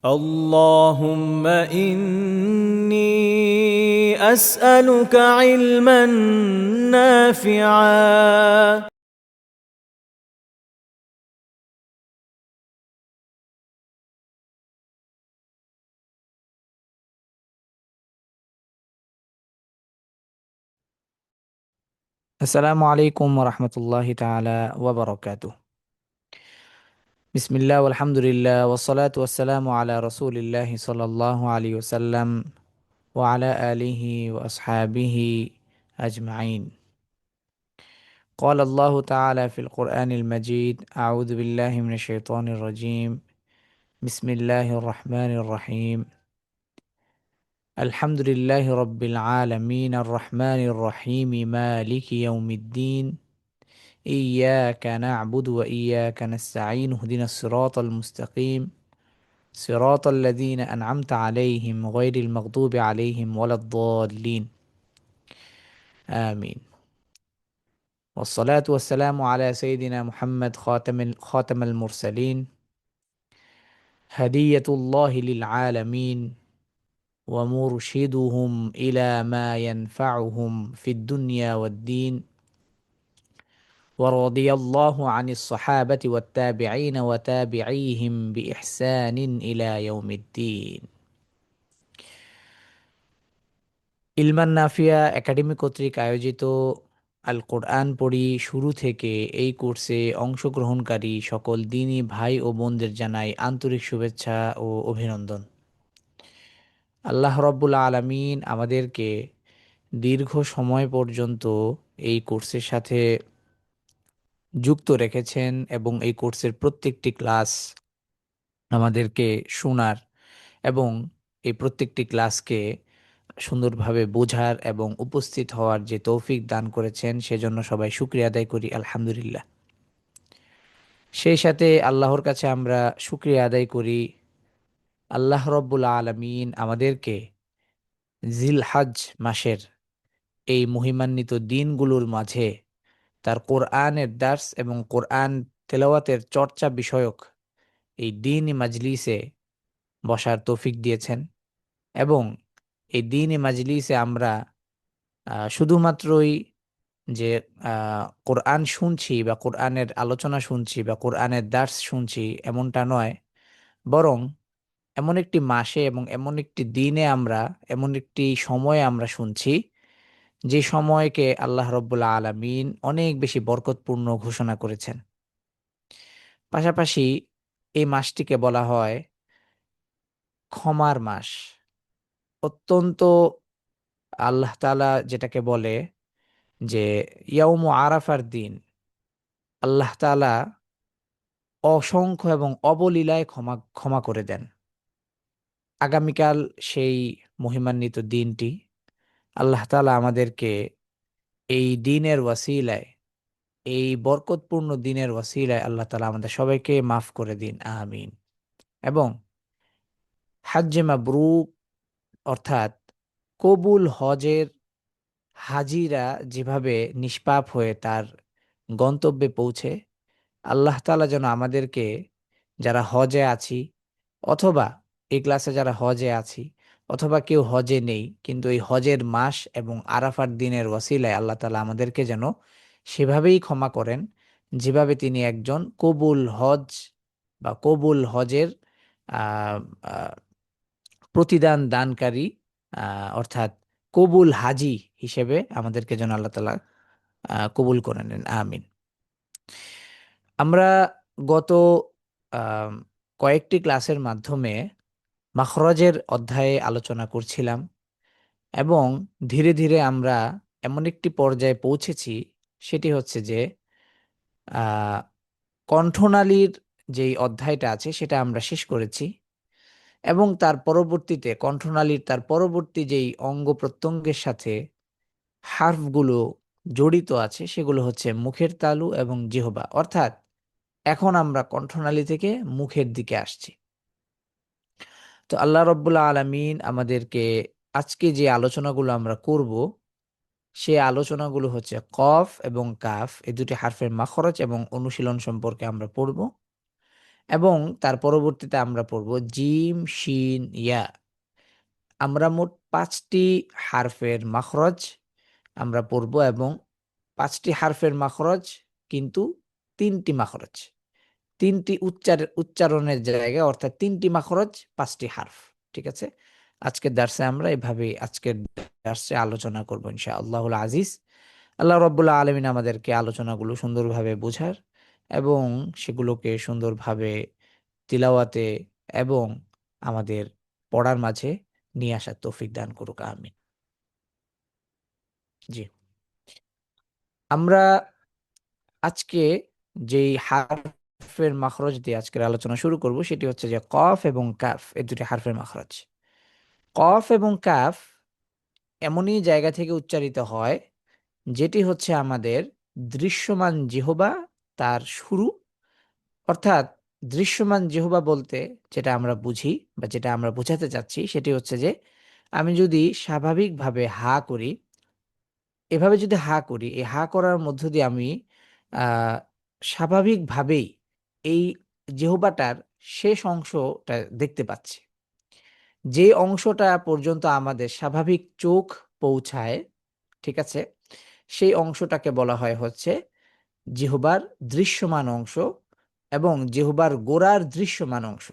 اللهم إني أسألك علما نافعا. আসসালামু আলাইকুম রহমতুল্লাহি তাআলা ওয়া বারাকাতুহু। বিসমিল্লাহ আলহামদুলিল্লাহ ওয়াসসালাতু ওয়াসসালামু আলা রাসূলিল্লাহি সাল্লাল্লাহু আলাইহি ওয়াসাল্লাম ওয়া আলা আলিহি ওয়া আসহাবিহি আজমাইন। قال الله تعالى في القرآن المجيد أعوذ بالله من الشيطان الرجيم بسم الله الرحمن الرحيم الحمد لله رب العالمين الرحمن الرحيم مالك يوم الدين إياك نعبد وإياك نستعين اهدنا الصراط المستقيم صراط الذين أنعمت عليهم غير المغضوب عليهم ولا الضالين آمين. والصلاة والسلام على سيدنا محمد خاتم المرسلين هدية الله للعالمين ومرشدهم إلى ما ينفعهم في الدنيا والدين. ورضي الله عن الصحابة والتابعين وتابعيهم بإحسان إلى يوم الدين. ইলমান নাফিয়া একাডেমি কর্তৃক আয়োজিত আল কোরআন পড়ি শুরু থেকে এই কোর্সে অংশগ্রহণকারী সকল দিনী ভাই ও বোনদের জানাই আন্তরিক শুভেচ্ছা ও অভিনন্দন। আল্লাহ রব্বুল আলামিন আমাদেরকে দীর্ঘ সময় পর্যন্ত এই কোর্সের সাথে যুক্ত রেখেছেন এবং এই কোর্সের প্রত্যেকটি ক্লাস আমাদেরকে শোনার এবং এই প্রত্যেকটি ক্লাসকে সুন্দরভাবে বোঝার এবং উপস্থিত হওয়ার যে তৌফিক দান করেছেন সেজন্য সবাই শুকরিয়া আদায় করি আলহামদুলিল্লাহ। সেই সাথে আল্লাহর কাছে আমরা শুকরিয়া আদায় করি আল্লাহ রব্বুল আলামিন আমাদেরকে জিলহজ মাসের এই মহিমান্বিত দিনগুলোর মাঝে তার কোরআনের দার্স এবং কোরআন তেলাওয়াতের চর্চা বিষয়ক এই দ্বীনি মাজলিসে বসার তৌফিক দিয়েছেন এবং এই দ্বীনি মাজলিসে আমরা শুধুমাত্রই যে কোরআন শুনছি বা কোরআনের আলোচনা শুনছি বা কোরআনের দার্স শুনছি এমনটা নয়, বরং এমন একটি মাসে এবং এমন একটি দিনে আমরা এমন একটি সময়ে আমরা শুনছি যে সময়কে আল্লাহ রব্বুল আলামিন অনেক বেশি বরকতপূর্ণ ঘোষণা করেছেন। পাশাপাশি এই মাসটিকে বলা হয় ক্ষমার মাস। অত্যন্ত আল্লাহ তাআলা যেটাকে বলে যে ইয়াউমু আরাফার দিন আল্লাহ তাআলা অসংখ্য এবং অবলীলায় ক্ষমা ক্ষমা করে দেন। আগামীকাল সেই মহিমান্বিত দিনটি আল্লাহ তাআলা আমাদেরকে এই দিনের ওয়াসিলায় এই বরকতপূর্ণ দিনের ওয়াসিলায় আল্লাহ তাআলা আমাদের সবাইকে মাফ করে দিন আমিন। এবং হজ্জে মাবরুর অর্থাৎ কবুল হজের হাজিরা যেভাবে নিষ্পাপ হয়ে তার গন্তব্যে পৌঁছে আল্লাহ তাআলা যেন আমাদেরকে যারা হজে আছি অথবা এই ক্লাসে যারা হজে আছি অথবা কেউ হজে নেই কিন্তু এই হজের মাস এবং আরাফার দিনের ওয়াসিলায় আল্লাহ তাআলা আমাদেরকে যেন সেভাবেই ক্ষমা করেন যেভাবে তিনি একজন কবুল হজ বা কবুল হজের আহ, আহ, প্রতিদান দানকারী অর্থাৎ কবুল হাজি হিসেবে আমাদেরকে যেন আল্লাহ তাআলা কবুল করে নেন আমিন। আমরা গত আম, কয়েকটি ক্লাসের মাধ্যমে মাখরাজের অধ্যায়ে আলোচনা করছিলাম এবং ধীরে ধীরে আমরা এমন একটি পর্যায়ে পৌঁছেছি সেটি হচ্ছে যে আহ, কণ্ঠনালীর যেই অধ্যায়টা আছে সেটা আমরা শেষ করেছি এবং তার পরবর্তীতে কণ্ঠনালীর তার পরবর্তী যেই অঙ্গ প্রত্যঙ্গের সাথে হার্ফগুলো জড়িত আছে সেগুলো হচ্ছে মুখের তালু এবং জিহবা, অর্থাৎ এখন আমরা কণ্ঠনালী থেকে মুখের দিকে আসছি। তো আল্লাহ রব্বুল আলামিন আমাদেরকে আজকে যে আলোচনাগুলো আমরা করব সেই আলোচনাগুলো হচ্ছে কফ এবং কাফ এই দুটি হারফের মাখরজ এবং অনুশীলন সম্পর্কে আমরা পড়ব এবং তার পরবর্তীতে আমরা পড়ব জিম শিন ইয়া। আমরা মোট 5টি হারফের মাখরজ আমরা পড়ব, এবং 5টি হারফের মাখরজ কিন্তু 3টি মাখরজ, 3টি উচ্চারণের জায়গা, অর্থাৎ 3টি মাখরজ 5টি হারফ। ঠিক আছে, আজকের দার্সে আমরা এভাবে আজকের দার্সে আলোচনা করব ইনশাআল্লাহুল আজিজ। আল্লাহ রাব্বুল আলামিন আমাদেরকে আলোচনাগুলো সুন্দরভাবে বোঝার এবং সেগুলোকে সুন্দরভাবে তিলাওয়াতে এবং আমাদের পড়ার মাঝে নিয়ে আসার তৌফিক দান করুক, আমিন। জি, আমরা আজকে যেই হারফের মাখরজ দিয়ে আজকের আলোচনা শুরু করব সেটি হচ্ছে যে কফ এবং কাফ, এই দুটি হারফের মাখরজ। কফ এবং কাফ এমনই জায়গা থেকে উচ্চারিত হয় যেটি হচ্ছে আমাদের দৃশ্যমান জিহবা তার শুরু, অর্থাৎ দৃশ্যমান জিহবা বলতে যেটা আমরা বুঝি বা যেটা আমরা বোঝাতে চাচ্ছি সেটি হচ্ছে যে আমি যদি স্বাভাবিকভাবে হা করি, এভাবে যদি হা করি, এই হা করার মধ্য দিয়ে আমি আহ স্বাভাবিকভাবেই এই জিহ্বাটার শেষ অংশটা দেখতে পাচ্ছি। যে অংশটা পর্যন্ত আমাদের স্বাভাবিক চোখ পৌঁছায়, ঠিক আছে, সেই অংশটাকে বলা হয় হচ্ছে জিহ্বার দৃশ্যমান অংশ এবং জিহ্বার গোড়ার দৃশ্যমান অংশ।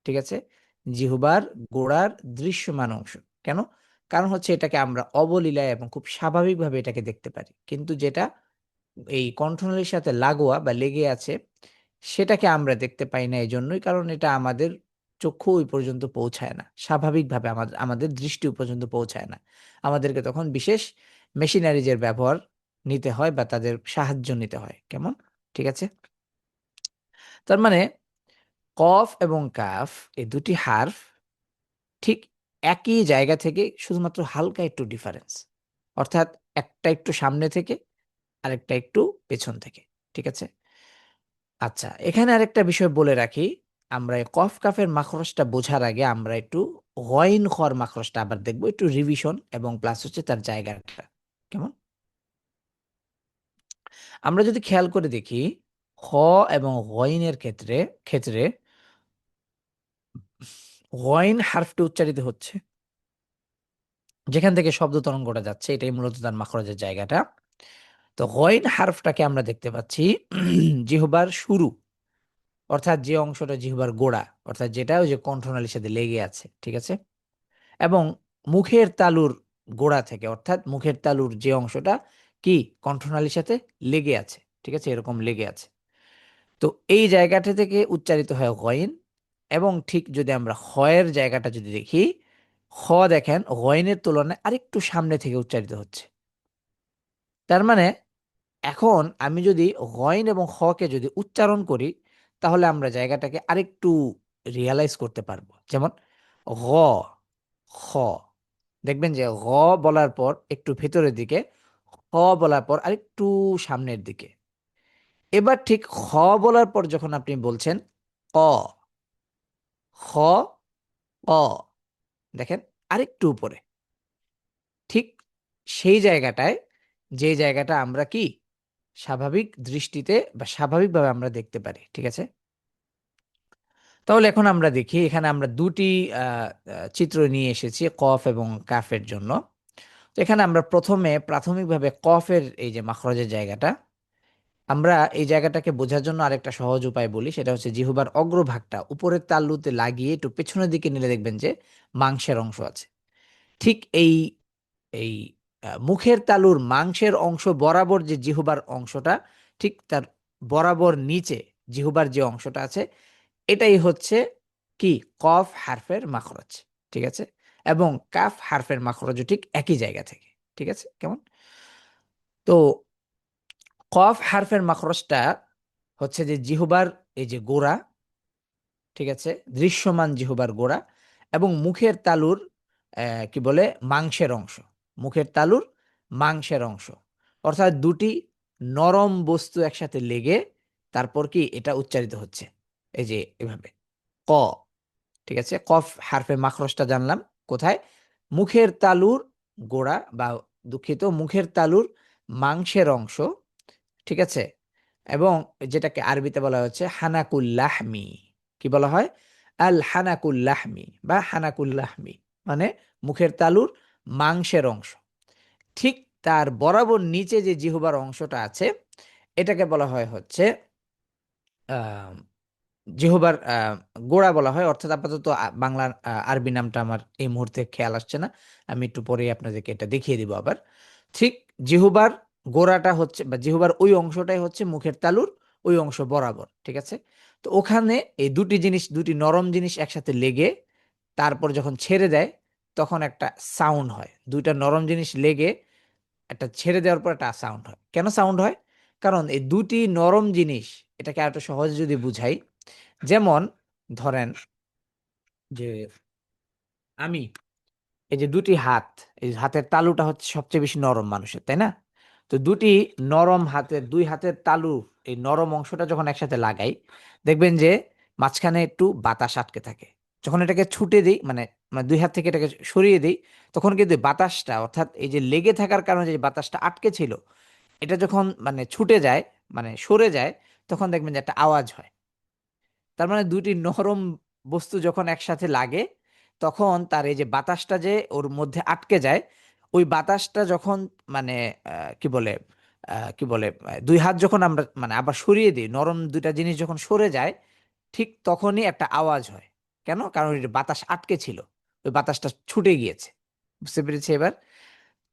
ঠিক আছে, জিহ্বার গোড়ার দৃশ্যমান অংশ। কেন? কারণ হচ্ছে এটাকে আমরা অবলীলায় এবং খুব স্বাভাবিকভাবে এটাকে দেখতে পারি, কিন্তু যেটা এই কণ্ঠনালীর সাথে লাগোয়া বা লেগে আছে সেটাকে আমরা দেখতে পাই না, এই জন্যই, কারণ এটা আমাদের চক্ষু ওই পর্যন্ত পৌঁছায় না, স্বাভাবিকভাবে আমাদের আমাদের দৃষ্টি ওই পর্যন্ত পৌঁছায় না। আমাদেরকে তখন বিশেষ মেশিনারিজের ব্যবহার নিতে হয় বা তাদের সাহায্য নিতে হয়। কেমন? ঠিক আছে, তার মানে কফ এবং কাফ এই দুটি হারফ ঠিক একই জায়গা থেকে, শুধুমাত্র হালকা একটু ডিফারেন্স, অর্থাৎ একটা একটু সামনে থেকে আরেকটা একটু পেছন থেকে। ঠিক আছে, আচ্ছা, এখানে আরেকটা বিষয় বলে রাখি, আমরা এই কফ কাফের মাখরজটা বোঝার আগে আমরা একটু গইন খর মাখরজটা আবার দেখবো, একটু রিভিশন এবং প্লাস হচ্ছে তার জায়গাটা কেমন। আমরা যদি খেয়াল করে দেখি, খ এবং গইনের ক্ষেত্রে ক্ষেত্রে গইন হারফটি উচ্চারিত হচ্ছে যেখান থেকে শব্দ তরঙ্গটা যাচ্ছে, এটাই মূলত তার মাখরজের জায়গাটা। তো গইন হারফটাকে আমরা দেখতে পাচ্ছি জিহ্বার শুরু, অর্থাৎ যে অংশটা জিহ্বার গোড়া, অর্থাৎ যেটা ওই যে কণ্ঠনালীর সাথে লেগে আছে। ঠিক আছে, এবং মুখের তালুর গোড়া থেকে, অর্থাৎ মুখের তালুর যে অংশটা কি কণ্ঠনালীর সাথে লেগে আছে। ঠিক আছে, এরকম লেগে আছে। তো এই জায়গাটা থেকে উচ্চারিত হয় গইন। এবং ঠিক যদি আমরা হয়ের জায়গাটা যদি দেখি, খ দেখেন গইনের তুলনায় আরেকটু সামনে থেকে উচ্চারিত হচ্ছে। তার মানে এখন আমি যদি গইন এবং খকে যদি উচ্চারণ করি, তাহলে আমরা জায়গাটাকে আরেকটু রিয়ালাইজ করতে পারবো। যেমন গ, খ, দেখবেন যে গ বলার পর একটু ভেতরের দিকে, খ বলার পর আরেকটু সামনের দিকে। এবার ঠিক খ বলার পর যখন আপনি বলছেন ক, খ, ক, দেখেন আরেকটু উপরে, ঠিক সেই জায়গাটায়, যে জায়গাটা আমরা কি স্বাভাবিক দৃষ্টিতে বা স্বাভাবিকভাবে আমরা দেখতে পারি। ঠিক আছে, তাহলে এখন আমরা দেখি, এখানে আমরা দুটি চিত্র নিয়ে এসেছি কফ এবং কাফের জন্য। তো এখানে আমরা প্রথমে প্রাথমিকভাবে কফের এই যে মাখরজের জায়গাটা, আমরা এই জায়গাটাকে বোঝার জন্য আরেকটা সহজ উপায় বলি, সেটা হচ্ছে জিহ্বার অগ্রভাগটা উপরের তালুতে লাগিয়ে একটু পেছনের দিকে নিলে দেখবেন যে মাংসের অংশ আছে। ঠিক এই এই মুখের তালুর মাংসের অংশ বরাবর যে জিহ্বার অংশটা, ঠিক তার বরাবর নিচে জিহ্বার যে অংশটা আছে, এটাই হচ্ছে কি কফ হারফের মাখরজ। ঠিক আছে, এবং কাফ হারফের মাখরজও ঠিক একই জায়গা থেকে। ঠিক আছে, কেমন? তো কফ হারফের মাখরজটা হচ্ছে যে জিহ্বার এই যে গোড়া, ঠিক আছে, দৃশ্যমান জিহ্বার গোড়া এবং মুখের তালুর কি বলে মাংসের অংশ, মুখের তালুর মাংসের অংশ, অর্থাৎ দুটি নরম বস্তু একসাথে লেগে তারপর কি এটা উচ্চারিত হচ্ছে এই যে এভাবে ক। ঠিক আছে, কফ হারফে মাখরজটা জানলাম কোথায়, মুখের তালুর গোড়া বা দুঃখিত মুখের তালুর মাংসের অংশ। ঠিক আছে, এবং যেটাকে আরবিতে বলা হচ্ছে হানাকুল লাহমি। কি বলা হয়? আল হানাকুল লাহমি বা হানাকুল লাহমি, মানে মুখের তালুর মাংসের অংশ। ঠিক তার বরাবর নিচে যে জিহ্বার অংশটা আছে এটাকে বলা হয় হচ্ছে আহ জিহ্বার গোড়া বলা হয়। অর্থাৎ আপাতত বাংলার আরবি নামটা আমার এই মুহূর্তে খেয়াল আসছে না, আমি একটু পরে আপনাদেরকে এটা দেখিয়ে দিব আবার। ঠিক জিহ্বার গোড়াটা হচ্ছে বা জিহ্বার ওই অংশটাই হচ্ছে মুখের তালুর ওই অংশ বরাবর, ঠিক আছে? তো ওখানে এই দুটি জিনিস, দুটি নরম জিনিস একসাথে লেগে তারপর যখন ছেড়ে দেয় তখন একটা সাউন্ড হয়। দুইটা নরম জিনিস লেগে একটা ছেড়ে দেওয়ার পর একটা সাউন্ড হয়। কেন সাউন্ড হয়? কারণ এই দুটি নরম জিনিস, এটাকে আরেকটু সহজে যদি বুঝাই, যেমন ধরেন যে আমি এই যে দুটি হাত, এই হাতের তালুটা হচ্ছে সবচেয়ে বেশি নরম মানুষের, তাই না? তো দুটি নরম হাতের, দুই হাতের তালু, এই নরম অংশটা যখন একসাথে লাগাই দেখবেন যে মাঝখানে একটু বাতাস আটকে থাকে। যখন এটাকে ছুটে দিই, মানে মানে দুই হাত থেকে এটাকে সরিয়ে দিই, তখন কিন্তু বাতাসটা, অর্থাৎ এই যে লেগে থাকার কারণে যে বাতাসটা আটকে ছিল, এটা যখন মানে ছুটে যায়, মানে সরে যায়, তখন দেখবেন যে একটা আওয়াজ হয়। তার মানে দুটি নরম বস্তু যখন একসাথে লাগে তখন তার এই যে বাতাসটা যে ওর মধ্যে আটকে যায়, ওই বাতাসটা যখন মানে কি বলে দুই হাত যখন আমরা মানে আবার সরিয়ে দিই, নরম দুইটা জিনিস যখন সরে যায়, ঠিক তখনই একটা আওয়াজ হয়। কেন? কারণ ওই যে বাতাস আটকে ছিল, ওই বাতাসটা ছুটে গিয়েছে। বুঝতে পেরেছি এবার?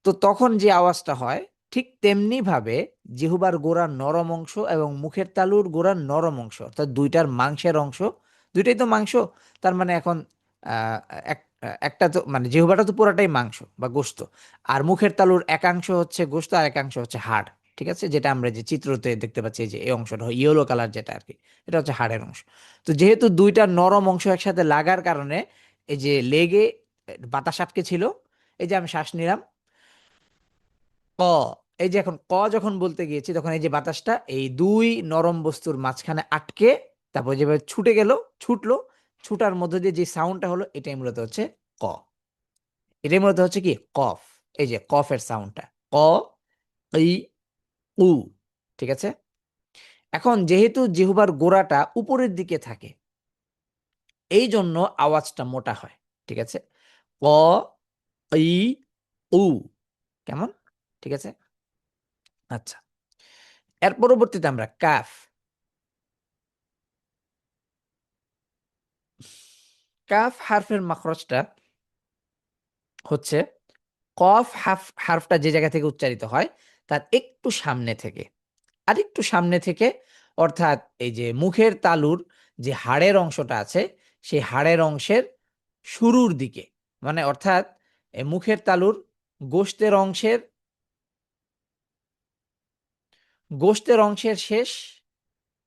তো তখন যে আওয়াজটা হয়, ঠিক তেমনি ভাবে জিহ্বার গোড়ার নরম অংশ এবং মুখের তালুর গোড়ার নরম অংশ, অর্থাৎ দুইটার মাংসের অংশ, দুইটাই তো মাংস। তার মানে এখন আহ, একটা তো মানে জিহ্বাটা তো পুরাটাই মাংস বা গোশত, আর মুখের তালুর একাংশ হচ্ছে গোশত আর একাংশ হচ্ছে হাড়, ঠিক আছে? যেটা আমরা যে চিত্রতে দেখতে পাচ্ছি, এই যে এই অংশটা ইয়েলো কালার যেটা আর কি, এটা হচ্ছে হাড়ের অংশ। তো যেহেতু দুইটা নরম অংশ একসাথে লাগার কারণে এই যে লেগে বাতাস আটকে ছিল, এই যে আমি শ্বাস নিলাম ক, এই যে এখন ক যখন বলতে গিয়েছি তখন এই যে বাতাসটা এই দুই নরম বস্তুর মাঝখানে আটকে তারপর যেভাবে ছুটে গেল, ছুটলো, ছুটার মধ্য দিয়ে যে সাউন্ডটা হলো এটাই মূলত হচ্ছে ক। এটাই মূলত হচ্ছে কি কফ। এই যে কফের সাউন্ডটা ক, ই, উ, ঠিক আছে? এখন যেহেতু জিহ্বার গোড়াটা উপরের দিকে থাকে এই জন্য আওয়াজটা মোটা হয়, ঠিক আছে? ক, ই, উ, কেমন? ঠিক আছে, আচ্ছা। এর পরবর্তীতে আমরা কাফ। কাফ হারফের মাখরজটা হচ্ছে কফ হারফটা যে জায়গা থেকে উচ্চারিত হয় তার একটু সামনে থেকে, আর একটু সামনে থেকে, অর্থাৎ এই যে মুখের তালুর যে হাড়ের অংশটা আছে সেই হাড়ের অংশের শুরুর দিকে, মানে অর্থাৎ এই মুখের তালুর গোশতের অংশের গোশতের অংশের শেষ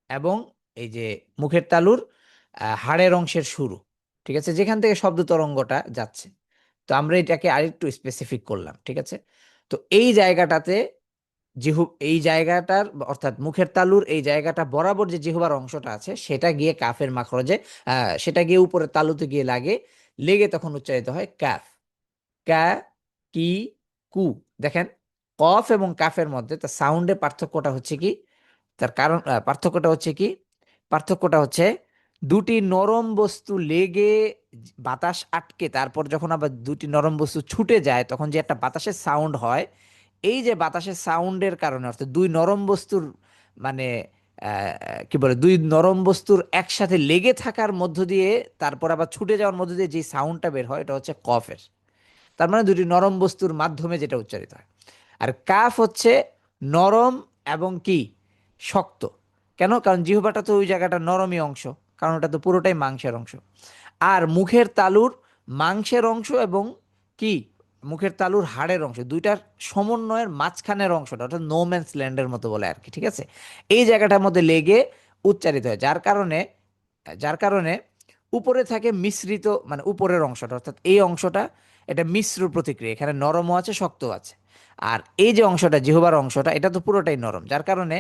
এবং এই যে মুখের তালুর হাড়ের অংশের শুরু, ঠিক আছে? যেখান থেকে শব্দ তরঙ্গটা যাচ্ছে। তো আমরা এটাকে আরেকটু স্পেসিফিক করলাম, ঠিক আছে? তো এই জায়গাটাতে এই জায়গাটার অর্থাৎ মুখের তালুর এই জায়গাটা বরাবর যে জিহ্বার অংশটা আছে সেটা গিয়ে কাফের মাখরজে সেটা গিয়ে উপরে তালুতে গিয়ে লেগে তখন উচ্চারিত হয় কাফ। কা, কি, কু। দেখেন কফ এবং কাফের মধ্যে তার সাউন্ডে পার্থক্যটা হচ্ছে কি? তার কারণ পার্থক্যটা হচ্ছে কি? পার্থক্যটা হচ্ছে দুটি নরম বস্তু লেগে বাতাস আটকে তারপর যখন আবার দুটি নরম বস্তু ছুটে যায় তখন যে একটা বাতাসের সাউন্ড হয়, এই যে বাতাসের সাউন্ডের কারণে, অর্থাৎ দুই নরম বস্তুর মানে কি বলে দুই নরম বস্তুর একসাথে লেগে থাকার মধ্য দিয়ে তারপর আবার ছুটে যাওয়ার মধ্য দিয়ে যে সাউন্ডটা বের হয় এটা হচ্ছে কফের। তার মানে দুটি নরম বস্তুর মাধ্যমে যেটা উচ্চারিত হয়। আর কাফ হচ্ছে নরম এবং কি শক্ত। কেন? কারণ জিহ্বাটা তো ওই জায়গাটা নরমই অংশ, কারণ ওটা তো পুরোটাই মাংসের অংশ। আর মুখের তালুর মাংসের অংশ এবং কি মুখের তালুর হাড়ের অংশ দুইটার সমন্বয়ের মাঝখানের অংশটা, অর্থাৎ নো ম্যানস ল্যান্ডের মতো বলে আর কি, ঠিক আছে? এই জায়গাটার মধ্যে লেগে উচ্চারিত হয়, যার কারণে উপরে থাকে মিশ্রিত, মানে উপরের অংশটা, অর্থাৎ এই অংশটা এটা মিশ্র প্রতিক্রিয়া, এখানে নরমও আছে শক্তও আছে। আর এই যে অংশটা জিহ্বার অংশটা এটা তো পুরোটাই নরম, যার কারণে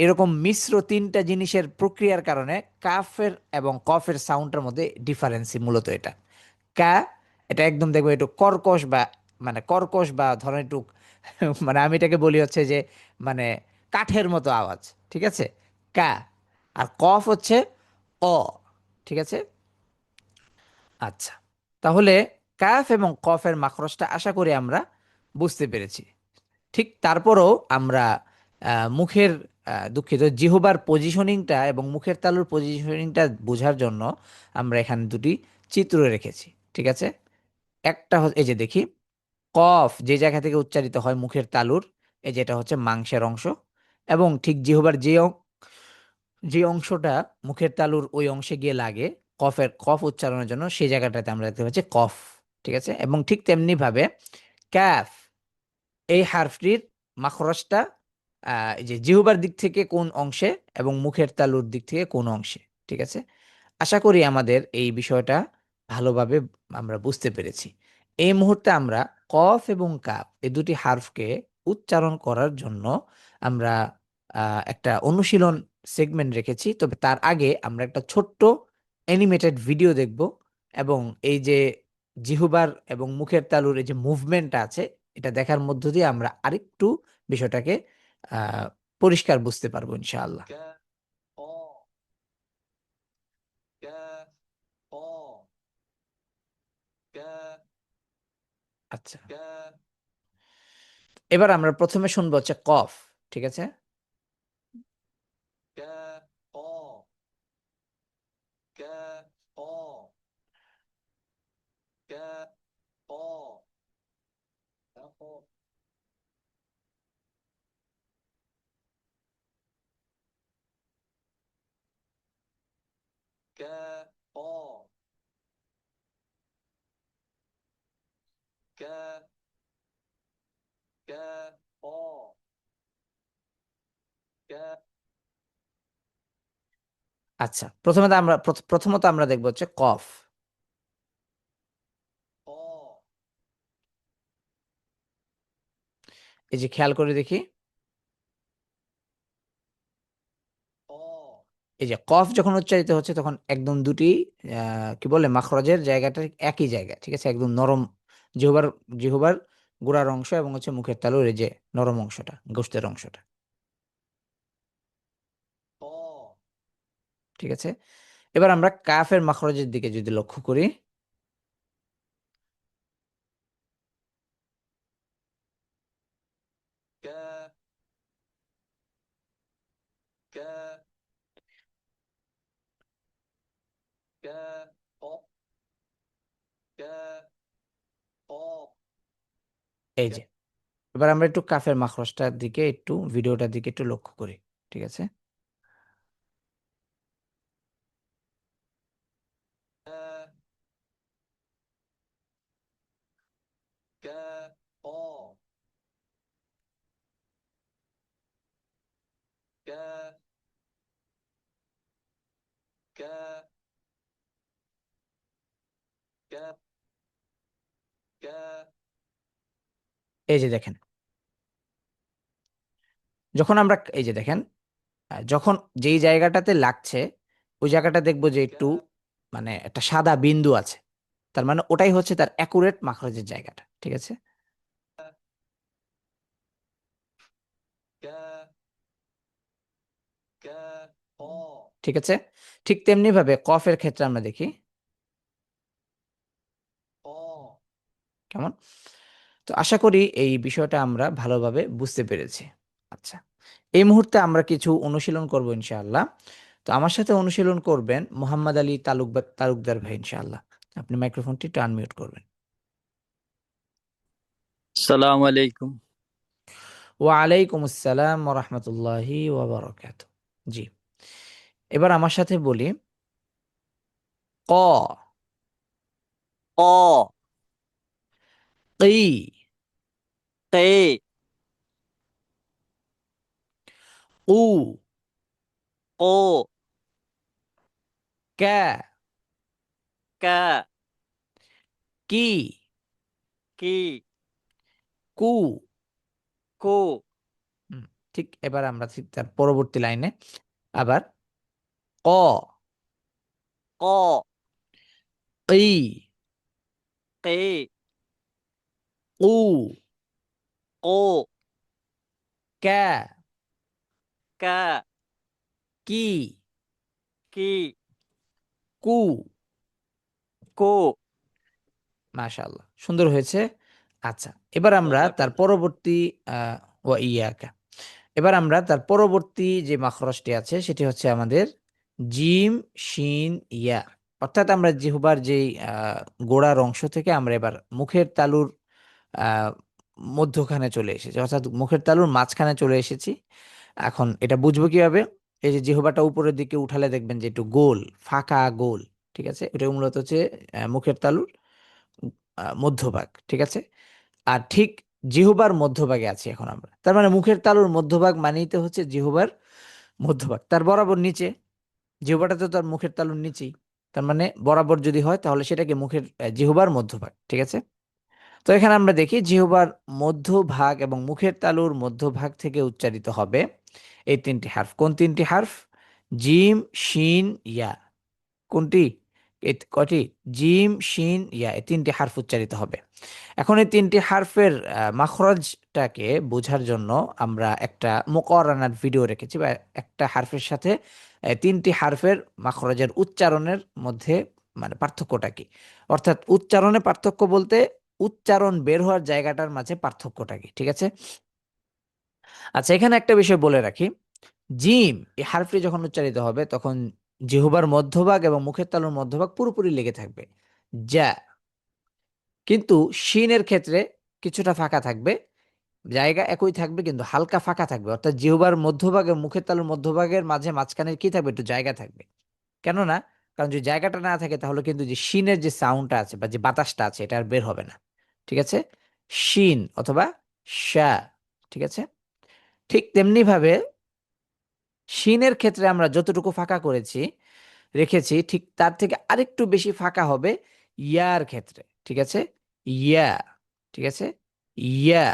এরকম মিশ্র তিনটা জিনিসের প্রক্রিয়ার কারণে কাফের এবং কফের সাউন্ডের মধ্যে ডিফারেন্সই মূলত এটা। কা, এটা একদম দেখবো একটু কর্কশ বা মানে কর্কশ বা ধরেন একটু মানে আমি এটাকে বলি হচ্ছে যে মানে কাঠের মতো আওয়াজ, ঠিক আছে? কা। আর কফ হচ্ছে অ, ঠিক আছে? আচ্ছা, তাহলে কাফ এবং কফের মাখরজটা আশা করি আমরা বুঝতে পেরেছি। ঠিক তারপরও আমরা মুখের দুঃখিত, জিহ্বার পজিশনিংটা এবং মুখের তালুর পজিশনিংটা বোঝার জন্য আমরা এখানে দুটি চিত্র রেখেছি। ঠিক আছে? একটা এই যে দেখি, কফ যে জায়গা থেকে উচ্চারিত হয় মুখের তালুর, এই যেটা হচ্ছে মাংসের অংশ, এবং ঠিক জিহ্বার যে অংশটা মুখের তালুর ওই অংশে গিয়ে লাগে কফ উচ্চারণের জন্য, সেই জায়গাটাতে আমরা দেখতে পাচ্ছি কফ। ঠিক আছে? এবং ঠিক তেমনি ভাবে ক্যাফ এই হারফটির মাখরজটা এই যে জিহ্বার দিক থেকে কোন অংশে এবং মুখের তালুর দিক থেকে কোন অংশে। ঠিক আছে? আশা করি আমাদের এই বিষয়টা ভালোভাবে আমরা বুঝতে পেরেছি। এই মুহূর্তে আমরা কফ এবং কাফ এই দুটি হারফকে উচ্চারণ করার জন্য আমরা একটা অনুশীলন সেগমেন্ট রেখেছি। তবে তার আগে আমরা একটা ছোট্ট অ্যানিমেটেড ভিডিও দেখব, এবং এই যে জিহ্বার এবং মুখের তালুর এই যে মুভমেন্টটা আছে, এটা দেখার মধ্য দিয়ে আমরা আরেকটু বিষয়টাকে আহ পরিষ্কার বুঝতে পারবো ইনশাআল্লাহ। আচ্ছা, এবার আমরা প্রথমে শুনবো হচ্ছে কফ। ঠিক আছে? আচ্ছা, প্রথমত আমরা দেখবো হচ্ছে কফ। এই যে খেয়াল করে দেখি, এই যে কফ যখন উচ্চারিত হচ্ছে তখন একদম দুটি কি বলে মাখরজের জায়গাটা একই জায়গা। ঠিক আছে? একদম নরম, জিহ্বার জিহ্বার গোড়ার অংশ এবং হচ্ছে মুখের তালুর এই যে নরম অংশটা, গোস্তের অংশটা। ঠিক আছে? এবার আমরা কাফের মাখরজের দিকে যদি লক্ষ্য করি, এই যে এবার আমরা একটু কাফের মাখরজটার দিকে, একটু ভিডিওটার দিকে একটু লক্ষ্য করি। ঠিক আছে? এই যে দেখেন, যখন আমরা এই যে দেখেন, যখন যেই জায়গাটাতে লাগছে ওই জায়গাটা দেখবো যে একটু মানে একটা সাদা বিন্দু আছে, তার মানে ওটাই হচ্ছে তার অ্যাকুরেট মাখরাজের জায়গাটা। ঠিক আছে? ঠিক আছে? ঠিক তেমনি ভাবে কফের ক্ষেত্রে আমরা দেখি কেমন। তো আশা করি এই বিষয়টা আমরা ভালোভাবে বুঝতে পেরেছি। আচ্ছা, এই মুহূর্তে আমরা কিছু অনুশীলন করব ইনশাআল্লাহ। তো আমার সাথে অনুশীলন করবেন মোহাম্মদ আলী তালুকদার ভাই ইনশাআল্লাহ। আপনি মাইক্রোফোনটি একটু আনমিউট করবেন। আসসালামু আলাইকুম। ওয়ালাইকুম আসসালাম ওয়া রাহমাতুল্লাহি ওয়া বারাকাতুহু। জি, এবার আমার সাথে বলি, ক, ক, কি, কে, উ, কো, কা, কা, কি, কি, কু। কো, হুম, ঠিক এবার আমরা ঠিক তার পরবর্তী লাইনে আবার, ক, ক, কি, কে, উ, কো, কা, কা, কি, কি, কু। কো। মাশাআল্লাহ, সুন্দর হয়েছে। আচ্ছা, এবার আমরা তার জাযাকাল্লাহ। পরবর্তী ওয়া ইয়াকা, এবার আমরা তার পরবর্তী যে মাখরজটি আছে সেটি হচ্ছে আমাদের জিম শিন ইয়া। অর্থাৎ আমরা জিহ্বার যেই গোড়ার অংশ থেকে আমরা এবার মুখের তালুর আহ মধ্যখানে চলে এসেছি, অর্থাৎ মুখের তালুর মাঝখানে চলে এসেছি। এখন এটা বুঝবো কিভাবে? এই যে জিহ্বাটা উপরের দিকে উঠালে দেখবেন যে একটু গোল, ফাঁকা গোল। ঠিক আছে, এটা মূলত হচ্ছে মুখের তালুর মধ্যভাগ। ঠিক আছে, আর ঠিক জিহ্বার মধ্যভাগে আছি এখন আমরা। তার মানে মুখের তালুর মধ্যভাগ মানেই তো হচ্ছে জিহ্বার মধ্যভাগ, তার বরাবর নিচে। জিহ্বাটা তো তার মুখের তালুর নিচেই, তার মানে বরাবর যদি হয় তাহলে সেটাকে মুখের জিহ্বার মধ্যভাগ। ঠিক আছে, তো এখানে আমরা দেখি জিহ্বার মধ্যভাগ এবং মুখের তালুর মধ্যভাগ থেকে উচ্চারিত হবে এই তিনটি হার্ফ। কোন তিনটি হার্ফ? জিম শিন ইয়া। কোনটি? এই কটি? জিম শিন ইয়া, এই তিনটি হার্ফ উচ্চারিত হবে। এখন এই তিনটি হার্ফের মাখরজটাকে বোঝার জন্য আমরা একটা মুকাররানার ভিডিও রেখেছি, বা একটা হার্ফের সাথে তিনটি হার্ফের মাখরজের উচ্চারণের মধ্যে মানে পার্থক্যটা কি, অর্থাৎ উচ্চারণে পার্থক্য বলতে উচ্চারণ বের হওয়ার জায়গাটার মাঝে পার্থক্যটা কি। ঠিক আছে, আচ্ছা এখানে একটা বিষয় বলে রাখি, জিম এই হারফটি যখন উচ্চারিত হবে তখন জিহ্বার মধ্যভাগ এবং মুখের তালুর মধ্যভাগ পুরোপুরি লেগে থাকবে, যা। কিন্তু শিনের ক্ষেত্রে কিছুটা ফাঁকা থাকবে, জায়গা একই থাকবে কিন্তু হালকা ফাঁকা থাকবে, অর্থাৎ জিহ্বার মধ্যভাগ এবং মুখের তালুর মধ্যভাগের মাঝে মাঝখানে কি থাকবে? একটু জায়গা থাকবে। কেননা, কারণ যদি জায়গাটা না থাকে তাহলে কিন্তু যে শিনের যে সাউন্ডটা আছে বা যে বাতাসটা আছে এটা আর বের হবে না। ঠিক আছে, শিন অথবা শা। ঠিক আছে, ঠিক তেমনি ভাবে শিনের ক্ষেত্রে আমরা যতটুকু ফাঁকা করেছি রেখেছি ঠিক তার থেকে আরেকটু বেশি ফাঁকা হবে ইয়ার ক্ষেত্রে। ঠিক আছে, ইয়া। ঠিক আছে, ইয়া,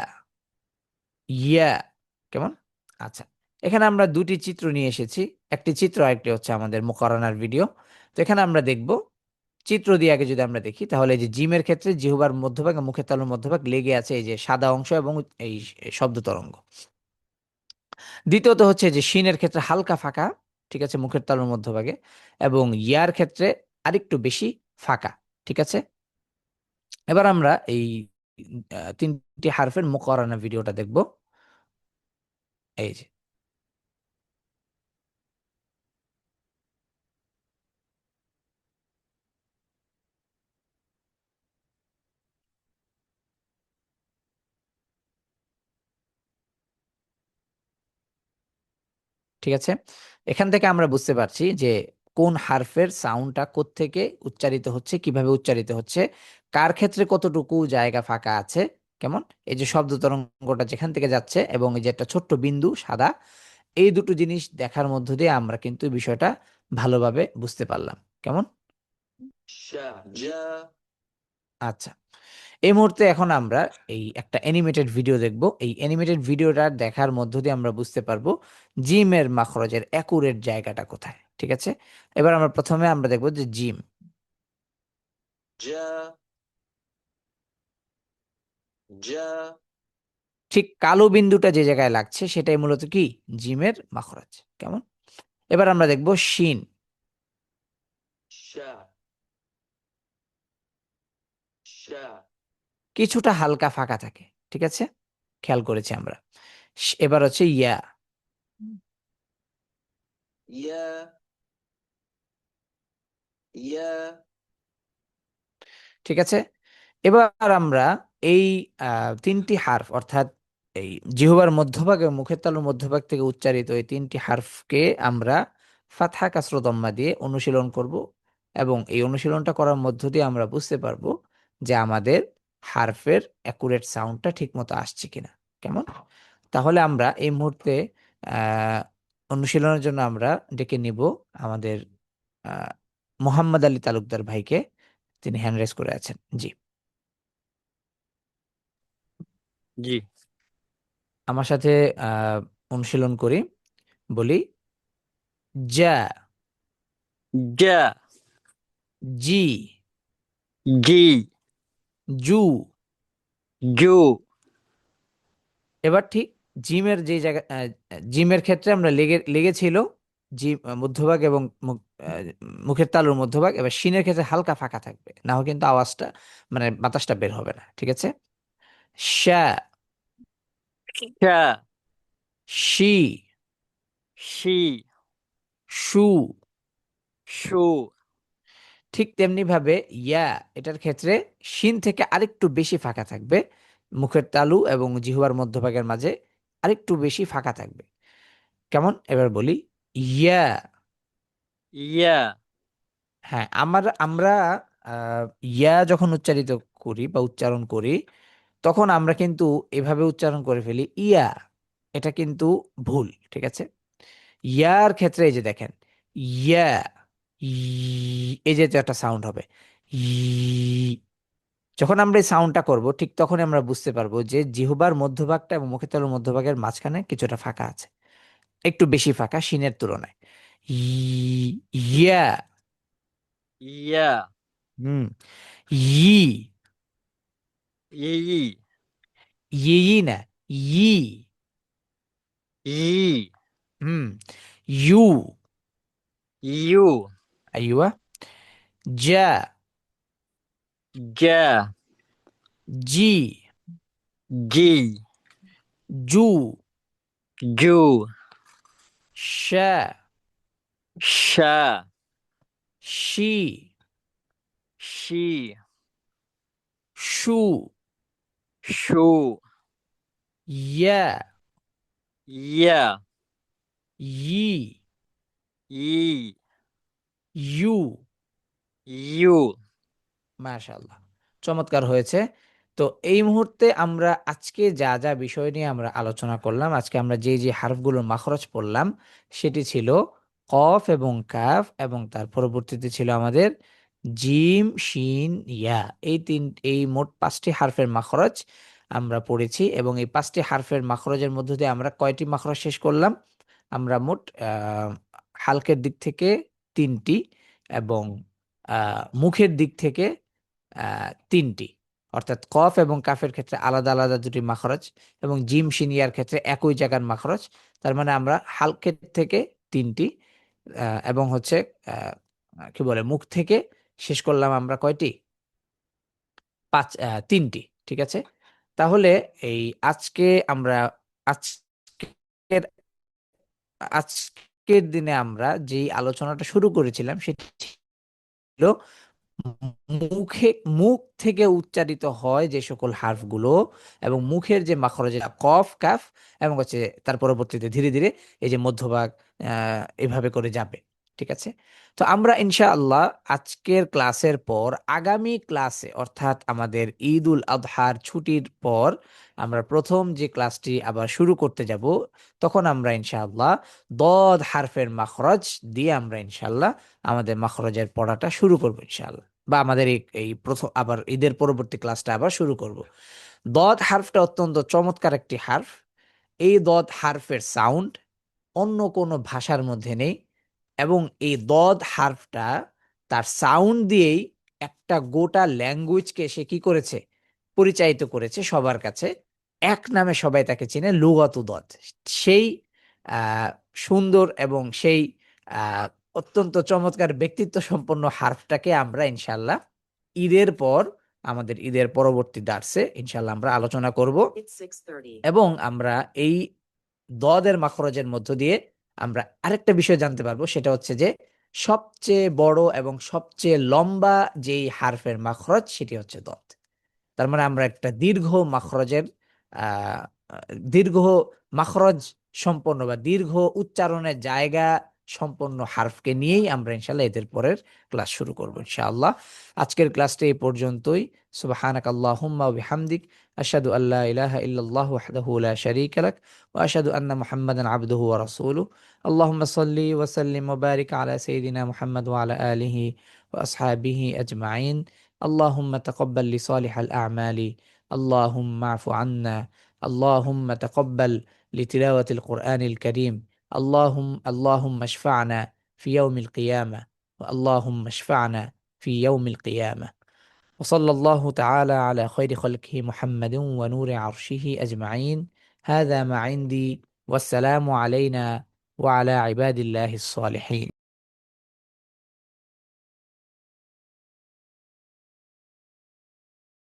ইয়া। কেমন? আচ্ছা, এখানে আমরা দুটি চিত্র নিয়ে এসেছি, একটি চিত্র আরেকটি হচ্ছে আমাদের মুকাররানার ভিডিও। তো এখানে আমরা দেখব চিত্র দিয়ে আগে যদি আমরা দেখি তাহলে এই যে জিমের ক্ষেত্রে জিহ্বার মধ্যভাগ এবং মুখের তালুর মধ্যভাগ লেগে আছে এই যে সাদা অংশ এবং এই শব্দ তরঙ্গ। দ্বিতীয়ত হচ্ছে যে শিনের ক্ষেত্রে হালকা ফাঁকা। ঠিক আছে, মুখের তালুর মধ্যভাগে, এবং ইয়ার ক্ষেত্রে আরেকটু বেশি ফাঁকা। ঠিক আছে, এবার আমরা এই তিনটি হারফের মুকাররানা ভিডিওটা দেখব। এই যে, ঠিক আছে, এখান থেকে আমরা বুঝতে পারছি যে কোন হারফের সাউন্ডটা কোত্থেকে উচ্চারিত হচ্ছে, কিভাবে উচ্চারিত হচ্ছে, কার ক্ষেত্রে কতটুকু জায়গা ফাঁকা আছে। কেমন? এই যে শব্দ তরঙ্গটা যেখান থেকে যাচ্ছে এবং এই যে একটা ছোট্ট বিন্দু সাদা, এই দুটো জিনিস দেখার মধ্য দিয়ে আমরা কিন্তু বিষয়টা ভালোভাবে বুঝতে পারলাম। কেমন? আচ্ছা, এই মুহূর্তে এখন আমরা এই একটা অ্যানিমেটেড ভিডিও দেখব। এই অ্যানিমেটেড ভিডিওটা দেখার মধ্য দিয়ে আমরা বুঝতে পারবো জিমের মাখরজের অ্যাকুরেট জায়গাটা কোথায়। ঠিক আছে, এবার আমরা প্রথমে আমরা দেখব যে জিম, ঠিক কালো বিন্দুটা যে জায়গায় লাগছে সেটাই মূলত কি? জিমের মাখরজ। কেমন? এবার আমরা দেখব শিন, কিছুটা হালকা ফাঁকা থাকে। ঠিক আছে, খেয়াল করেছি আমরা। এবার হচ্ছে ইয়া, ঠিক আছে, এবার আমরা এই তিনটি হার্ফ অর্থাৎ এই জিহ্বার মধ্যভাগ এবং মুখের তালুর মধ্যভাগ থেকে উচ্চারিত এই তিনটি হার্ফকে আমরা ফাতহা কাসরা দম্মা দিয়ে অনুশীলন করব, এবং এই অনুশীলনটা করার মধ্য দিয়ে আমরা বুঝতে পারবো যে আমাদের হার্ফের অ্যাকুরেট সাউন্ডটা ঠিক মতো আসছে কিনা। কেমন? তাহলে আমরা এই মুহূর্তে আহ অনুশীলনের জন্য আমরা ডেকে নিব আমাদের আহ মোহাম্মদ আলী তালুকদার ভাইকে। তিনি হ্যান্ড রেজ করে আছেন। জি, জি। আমার সাথে অনুশীলন করি। বলি, যা, যা, জি, জি, জু। জু, এবার ঠিক জিমের যে জায়গা জিমের ক্ষেত্রে আমরা লেগেছিল জি মধ্যভাগ এবং আহ, মুখের তালুর মধ্যভাগ। এবার শিনের ক্ষেত্রে হালকা ফাঁকা থাকবে, না হয় কিন্তু আওয়াজটা মানে বাতাসটা বের হবে না। ঠিক আছে? শা, শা, শি, শি, শু। শু, ঠিক তেমনি ভাবে ইয়া, এটার ক্ষেত্রে শিন থেকে আরেকটু বেশি ফাঁকা থাকবে, মুখের তালু এবং জিহ্বার মধ্যভাগের মাঝে আরেকটু বেশি ফাঁকা থাকবে। কেমন? এবার বলি, ইয়া। ইয়া, হ্যাঁ, আমরা আহ, ইয়া যখন উচ্চারিত করি বা উচ্চারণ করি, তখন আমরা কিন্তু এভাবে উচ্চারণ করে ফেলি ইয়া। এটা কিন্তু ভুল। ঠিক আছে? ইয়ার ক্ষেত্রে এই যে দেখেন, ইয়া, এই যে একটা সাউন্ড হবে, ই। যখন আমরা এই সাউন্ডটা করব, ঠিক তখনই আমরা বুঝতে পারবো যে জিহ্বার মধ্যভাগটা এবং মুখের তালুর মধ্যভাগের মাঝখানে কিছুটা ফাঁকা আছে, একটু বেশি ফাঁকা শিনের তুলনায়। ইয়া। ইয়া, হুম। ই। ই, ই না, ই। ই, হুম। ইউ। ইউ, আইয়ুয়া। যা। যা, জি। জি, জু। জু, শা। শা, শি। শি, শু। শু, ইয়া। ইয়া, ই। ই, ইউ। ইউ। মাশাআল্লাহ, চমৎকার হয়েছে। তো এই মুহূর্তে আমরা আজকে যা যা বিষয় নিয়ে আমরা আলোচনা করলাম, আজকে আমরা যে যে হারফগুলোর মাখরজ পড়লাম, সেটি ছিল কফ এবং কাফ, এবং তার পরবর্তীতে ছিল আমাদের জিম, শিন, ইয়া। এই মোট 5টি হারফের মাখরজ আমরা পড়েছি, এবং এই 5টি হারফের মাখরজের মধ্য দিয়ে আমরা কয়টি মাখরজ শেষ করলাম? আমরা মোট হালকের দিক থেকে 3টি, এবং মুখের দিক থেকে 3টি। অর্থাৎ কফ এবং কাফের ক্ষেত্রে আলাদা আলাদা 2টি মাখরজ, এবং জিম, শিন, ইয়ার ক্ষেত্রে একই জায়গার মাখরজ। তার মানে আমরা হালকের থেকে 3টি, এবং হচ্ছে আহ, কি বলে, মুখ থেকে শেষ করলাম আমরা কয়টি? 3টি। ঠিক আছে? তাহলে এই আজকে আমরা আজকের আজকের দিনে আমরা যেই আলোচনাটা শুরু করেছিলাম সেটি ছিল মুখে, মুখ থেকে উচ্চারিত হয় যে সকল হার্ফগুলো, এবং মুখের যে মাখরজ, কফ, কাফ, এবং হচ্ছে তার পরবর্তীতে ধীরে ধীরে এই যে মধ্যভাগ এভাবে করে যাবে। ঠিক আছে? তো আমরা ইনশাআল্লাহ আজকের ক্লাসের পর আগামী ক্লাসে, অর্থাৎ আমাদের ঈদ উল আজহার ছুটির পর আমরা প্রথম যে ক্লাসটি আবার শুরু করতে যাব, তখন আমরা ইনশাআল্লাহ দদ হারফের মাখরজ দিয়ে আমরা ইনশাআল্লাহ আমাদের মাখরজের পড়াটা শুরু করবো ইনশাআল্লাহ, বা আমাদের এই প্রথম আবার ঈদের পরবর্তী ক্লাসটা আবার শুরু করব। দদ হারফটা অত্যন্ত চমৎকার একটি হারফ। এই দদ হারফের সাউন্ড অন্য কোনো ভাষার মধ্যে নেই, এবং এই দদ হারফটা তার সাউন্ড দিয়েই একটা গোটা ল্যাঙ্গুয়েজকে সে কি করেছে, পরিচালিত করেছে সবার কাছে। এক নামে সবাই তাকে চিনে, লুগাতু দদ। সেই আহ, সুন্দর এবং সেই আহ, অত্যন্ত চমৎকার ব্যক্তিত্ব সম্পন্ন হারফটাকে আমরা ইনশাল্লাহ ঈদের পর, আমাদের ঈদের পরবর্তী দার্সে ইনশাল্লাহ আমরা আলোচনা করব, এবং আমরা এই দদের মাখরজের মধ্য দিয়ে আমরা আরেকটা বিষয় জানতে পারবো, সেটা হচ্ছে যে সবচেয়ে বড় এবং সবচেয়ে লম্বা যেই হারফের মাখরজ সেটি হচ্ছে দদ। তার মানে আমরা একটা দীর্ঘ মাখরজের আহ দীর্ঘ মাখরজ সম্পন্ন বা দীর্ঘ উচ্চারণের জায়গা সম্পন্ন হারফকে নিয়েই আমরা ইনশাআল্লাহ এদের পরের ক্লাস শুরু করব ইনশাআল্লাহ। আজকের ক্লাসটা এই পর্যন্তই। সুবহানাকাল্লাহুম্মা ওয়া বিহামদিক, আশহাদু আল্লা ইলাহা ইল্লাল্লাহু ওয়াহদাহু লা শারীকা লাক, ওয়া আশহাদু আন্না মুহাম্মাদান আবদুহু ওয়া রাসূলুহু। আল্লাহুম্মা সাল্লি ওয়া সাল্লিম ওয়া বারিক আলা সাইয়্যিদিনা মুহাম্মদ ওয়া আলা আলিহি ওয়া আসহাবিহি আজমাইন। اللهم تقبل لصالح الأعمال، اللهم اعف عنا، اللهم تقبل لتلاوة القرآن الكريم، اللهم اشفعنا في يوم القيامة، اللهم اشفعنا في يوم القيامة. وصلى الله تعالى على خير خلقه محمد ونور عرشه أجمعين. هذا ما عندي، والسلام علينا وعلى عباد الله الصالحين.